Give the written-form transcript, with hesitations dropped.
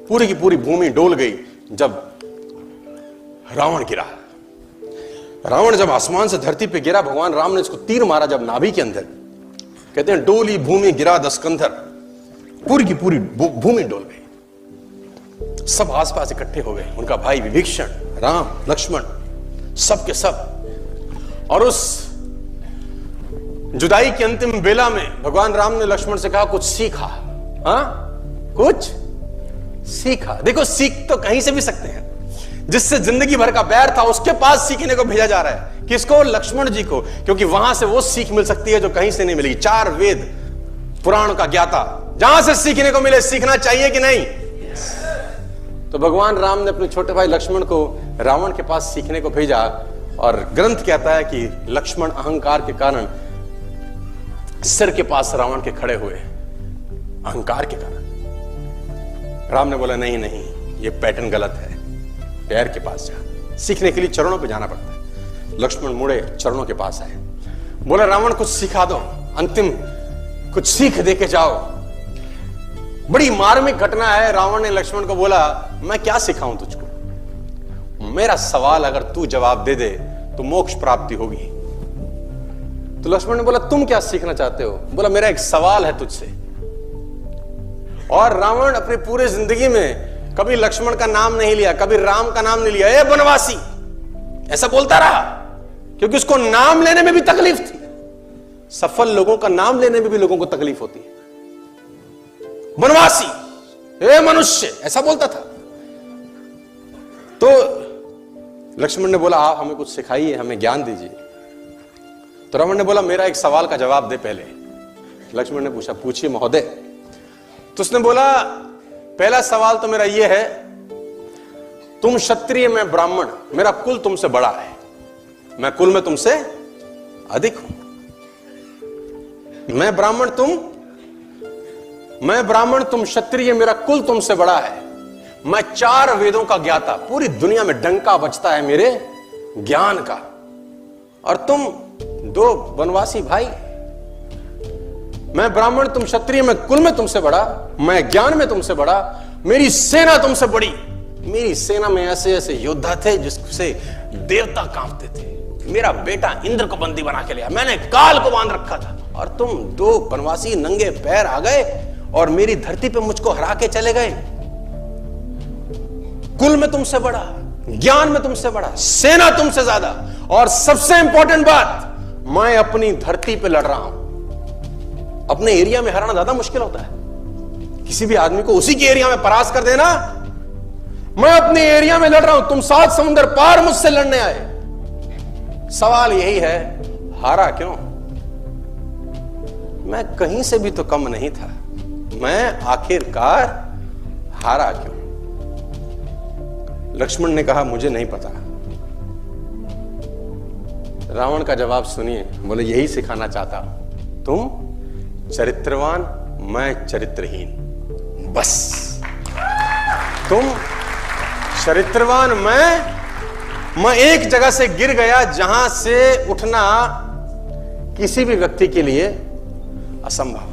पूरी की पूरी भूमि डोल गई जब रावण गिरा। रावण जब आसमान से धरती पे गिरा, भगवान राम ने इसको तीर मारा जब नाभि के अंदर, कहते हैं डोली भूमि गिरा दस्कंधर, पूरी की पूरी भूमि डोल गई। सब आसपास इकट्ठे हो गए, उनका भाई विभीषण, राम, लक्ष्मण, सब के सब। और उस जुदाई की अंतिम बेला में भगवान राम ने लक्ष्मण से कहा कुछ सीखा। हाँ, कुछ सीखा। देखो, सीख तो कहीं से भी सकते हैं। जिससे जिंदगी भर का बैर था उसके पास सीखने को भेजा जा रहा है। किसको? लक्ष्मण जी को, क्योंकि वहां से वो सीख मिल सकती है जो कहीं से नहीं मिलेगी। 4 वेद पुराण का ज्ञाता, जहां से सीखने को मिले, सीखना चाहिए कि नहीं? तो भगवान राम ने अपने छोटे भाई लक्ष्मण को रावण के पास सीखने को भेजा। और ग्रंथ कहता है कि लक्ष्मण अहंकार के कारण सिर के पास रावण के खड़े हुए, अहंकार के कारण। राम ने बोला नहीं नहीं, ये पैटर्न गलत है, पैर के पास जा। सीखने के लिए चरणों पे जाना पड़ता है। लक्ष्मण मुड़े, चरणों के पास आए, बोला रावण कुछ सिखा दो, अंतिम कुछ सीख दे के जाओ। बड़ी मार्मिक घटना है। रावण ने लक्ष्मण को बोला मैं क्या सिखाऊं तुझको, मेरा सवाल अगर तू जवाब दे दे तो मोक्ष प्राप्ति होगी। तो लक्ष्मण ने बोला तुम क्या सीखना चाहते हो? बोला मेरा एक सवाल है तुझसे। और रावण अपनी पूरी जिंदगी में कभी लक्ष्मण का नाम नहीं लिया, कभी राम का नाम नहीं लिया। ए बनवासी, ऐसा बोलता रहा, क्योंकि उसको नाम लेने में भी तकलीफ थी। सफल लोगों का नाम लेने में भी लोगों को तकलीफ होती है। बनवासी, ए मनुष्य, ऐसा बोलता था। तो लक्ष्मण ने बोला आप हमें कुछ सिखाइए, हमें ज्ञान दीजिए। तो रावण ने बोला मेरा एक सवाल का जवाब दे पहले। लक्ष्मण ने पूछा पूछिए महोदय। तो उसने बोला पहला सवाल तो मेरा यह है, तुम क्षत्रिय, मैं ब्राह्मण, मेरा कुल तुमसे बड़ा है, मैं कुल में तुमसे अधिक हूं। मैं ब्राह्मण, तुम क्षत्रिय, मेरा कुल तुमसे बड़ा है। मैं 4 वेदों का ज्ञाता, पूरी दुनिया में डंका बजता है मेरे ज्ञान का। और तुम 2 वनवासी भाई, मैं ब्राह्मण, तुम क्षत्रिय, मैं कुल में तुमसे बड़ा, मैं ज्ञान में तुमसे बड़ा, मेरी सेना तुमसे बड़ी। मेरी सेना में ऐसे ऐसे योद्धा थे जिससे देवता कांपते थे। मेरा बेटा इंद्र को बंदी बना के लिया, मैंने काल को बांध रखा था। और तुम 2 वनवासी नंगे पैर आ गए और मेरी धरती पे मुझको हरा के चले गए। कुल में तुमसे बड़ा, ज्ञान में तुमसे बड़ा, सेना तुमसे ज्यादा, और सबसे इंपॉर्टेंट बात, मैं अपनी धरती पे लड़ रहा हूं। अपने एरिया में हराना ज्यादा मुश्किल होता है। किसी भी आदमी को उसी के एरिया में परास्त कर देना। मैं अपने एरिया में लड़ रहा हूं, तुम 7 समुद्र पार मुझसे लड़ने आए। सवाल यही है, हारा क्यों? मैं कहीं से भी तो कम नहीं था, मैं आखिरकार हारा क्यों? लक्ष्मण ने कहा मुझे नहीं पता। रावण का जवाब सुनिए, बोले यही सिखाना चाहता हूं, तुम चरित्रवान, मैं चरित्रहीन। बस तुम चरित्रवान, मैं एक जगह से गिर गया जहां से उठना किसी भी व्यक्ति के लिए असंभव।